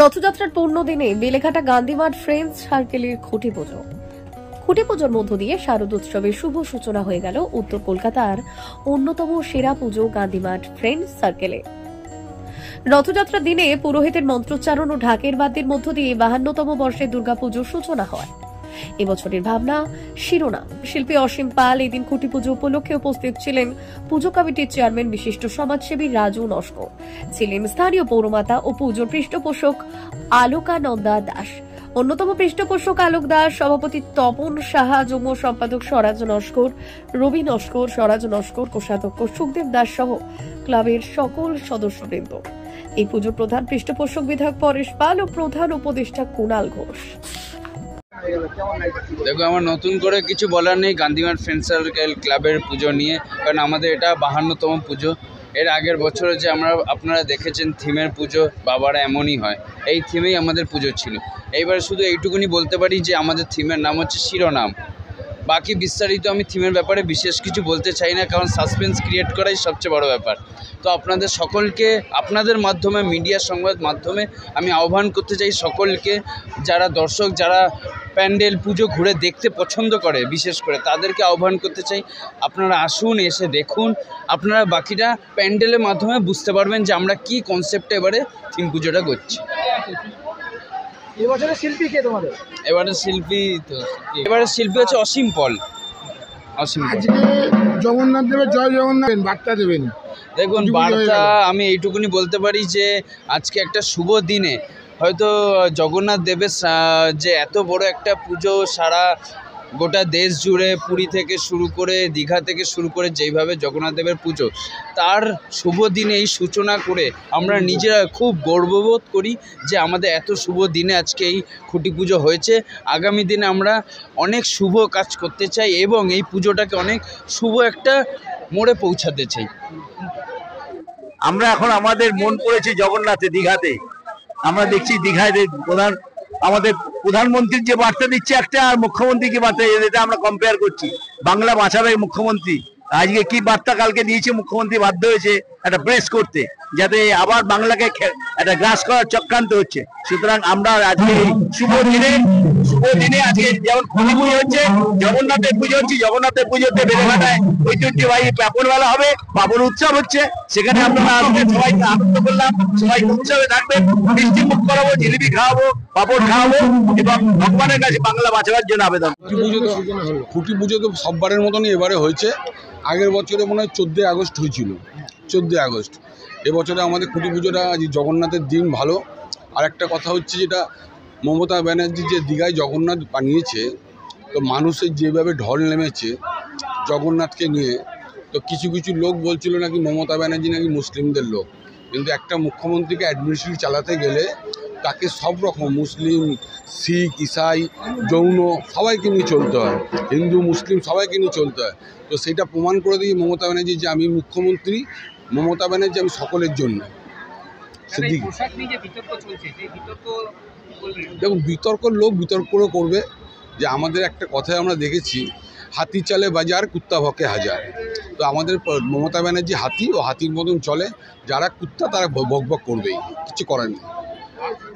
রথযাত্রার পূর্ণ দিনে বেলেঘাটা গান্ধীমাঠ ফ্রেন্ডস সার্কেলের খুঁটি পুজো। খুঁটি পুজোর মধ্য দিয়ে শারদোৎসবের শুভ সূচনা হয়ে গেল উত্তর কলকাতার অন্যতম সেরা পুজো গান্ধীমাঠ ফ্রেন্ডস সার্কেলে। রথযাত্রার দিনে পুরোহিতের মন্ত্রোচ্চারণ ও ঢাকের বাদ্যের মধ্য দিয়ে 52তম বর্ষের দুর্গাপুজোর সূচনা হয়। এবছরের ভাবনা শিরোনাম। শিল্পী অসীম পাল এদিন খুঁটি পুজো উপলক্ষে উপস্থিত ছিলেন পুজো কমিটির চেয়ারম্যান বিশিষ্ট সমাজসেবী রাজু নস্কর, ছিলেন স্থানীয় পৌরমাতা ও পুজোর পৃষ্ঠপোষক আলোকানন্দা দাস, অন্যতম পৃষ্ঠপোষক আলোক দাস, সভাপতি তপন সাহা, যুগ্ম সম্পাদক স্বরাজ নস্কর, রবি নস্কর, স্বরাজ নস্কর, কোষাধ্যক্ষ সুখদেব দাস সহ ক্লাবের সকল সদস্যবৃন্দ। এই পুজোর প্রধান পৃষ্ঠপোষক বিধায়ক পরেশ পাল ও প্রধান উপদেষ্টা কুণাল ঘোষ। দেখো, আমার নতুন করে কিছু বলার নেই গান্ধীমাঠ ফ্রেন্ডস সার্কেল ক্লাবের পুজো নিয়ে, কারণ আমাদের এটা 52তম পুজো। এর আগের বছরে যে আপনারা দেখেছেন থিমের পুজো, বাবারা এমনই হয়, এই থিমেই আমাদের পুজো ছিল। এইবার শুধু এইটুকুনি বলতে পারি যে আমাদের থিমের নাম হচ্ছে শিরোনাম। বাকি বিস্তারিত আমি থিমের ব্যাপারে বিশেষ কিছু বলতে চাই না, কারণ সাসপেন্স ক্রিয়েট করাই সবচেয়ে বড় ব্যাপার। তো আপনাদের সকলকে, আপনাদের মাধ্যমে, মিডিয়া সংবাদ মাধ্যমে আমি আহ্বান করতে চাই সকলকে, যারা দর্শক, যারা প্যান্ডেল পুজো ঘুরে দেখতে পছন্দ করে, বিশেষ করে তাদেরকে আহ্বান করতে চাই, আপনারা আসুন, এসে দেখুন। আপনারা বাকিটা প্যান্ডেলের মাধ্যমে বুঝতে পারবেন যে আমরা কি কনসেপ্টে এবারে থিম পুজোটা করছি। এবারে শিল্পী কে তোমাদের? এবারে শিল্পী হচ্ছে অসীম পাল। জগন্নাথ দেবের জয় জগন্নাথ বার্তা দেবেন। দেখুন, বার্তা আমি এইটুকুনি বলতে পারি যে আজকে একটা শুভ দিনে হয়তো জগন্নাথ দেবের যে এত বড় একটা পুজো সারা গোটা দেশ জুড়ে, পুরী থেকে শুরু করে, দীঘা থেকে শুরু করে, যেইভাবে জগন্নাথ দেবের পুজো, তার শুভ দিনে এই সূচনা করে আমরা নিজেরা খুব গর্ববোধ করি যে আমাদের এত শুভ দিনে আজকে এই খুঁটি পুজো হয়েছে। আগামী দিনে আমরা অনেক শুভ কাজ করতে চাই এবং এই পুজোটাকে অনেক শুভ একটা মোড়ে পৌঁছাতে চাই। আমরা এখন আমাদের মন পড়েছে জগন্নাথে, দীঘাতে। আমরা দেখছি দীঘায় আমাদের প্রধানমন্ত্রীর যে বার্তা দিচ্ছে একটা, আর মুখ্যমন্ত্রী কি বার্তা, এটা আমরা কম্পেয়ার করছি। বাংলা বাঁচাবে মুখ্যমন্ত্রী, আজকে কি বার্তা কালকে দিয়েছে মুখ্যমন্ত্রী, বাধ্য হয়েছে একটা প্রেস করতে, যাতে আবার বাংলাকে একটা গ্রাস করার চক্রান্ত হচ্ছে। সুতরাং আমরা আজকে শুভ দিনে আজকে যেমন খুঁটি পুজো হচ্ছে, জগন্নাথের পুজো হচ্ছে, জগন্নাথের পুজোতে বেলেঘাটায় ঐতিহ্যবাহী পাপন মেলা হবে, পাপন উৎসব হচ্ছে। সেখানে আপনারা আসবেন, সবাইকে আনন্দ করলাম, সবাই উৎসবে থাকবেন, মিষ্টি মুখ করাবো, জিলিপি খাওয়াবো, পাপড় খাওয়াবো এবং ভগবানের কাছে বাংলা বাঁচাবার জন্য আবেদন। খুঁটি পুজো তো সববারের মতনই এবারে হয়েছে। আগের বছরে মনে হয় 14 আগস্ট হয়েছিল, 14 আগস্ট। এবছরে আমাদের খুঁটি পুজোটা আজ জগন্নাথের দিন ভালো। আর একটা কথা হচ্ছে, যেটা মমতা ব্যানার্জি যে দীঘায় জগন্নাথ বানিয়েছে, তো মানুষের যেভাবে ঢল নেমেছে জগন্নাথকে নিয়ে, তো কিছু কিছু লোক বলছিল নাকি মমতা ব্যানার্জি নাকি মুসলিমদের লোক, কিন্তু একটা মুখ্যমন্ত্রীকে অ্যাডমিনিস্ট্রেশন চালাতে গেলে তাকে সব রকম মুসলিম, শিখ, ইসাই, জৈন সবাইকে নিয়ে চলতে হয়, হিন্দু মুসলিম সবাইকে নিয়ে চলতে হয়। তো সেটা প্রমাণ করে দিয়ে মমতা ব্যানার্জি যে আমি মুখ্যমন্ত্রী, মমতা ব্যানার্জি আমি সকলের জন্য। দেখুন, লোক বিতর্ক করবে, যে আমাদের একটা কথায় আমরা দেখেছি, হাতি চলে বাজার, কুত্তা ভকে হাজার। তো আমাদের মমতা ব্যানার্জি হাতি, ও হাতির মতন চলে, যারা কুত্তা তারা ভক ভক করবেই, কিছু করার নেই।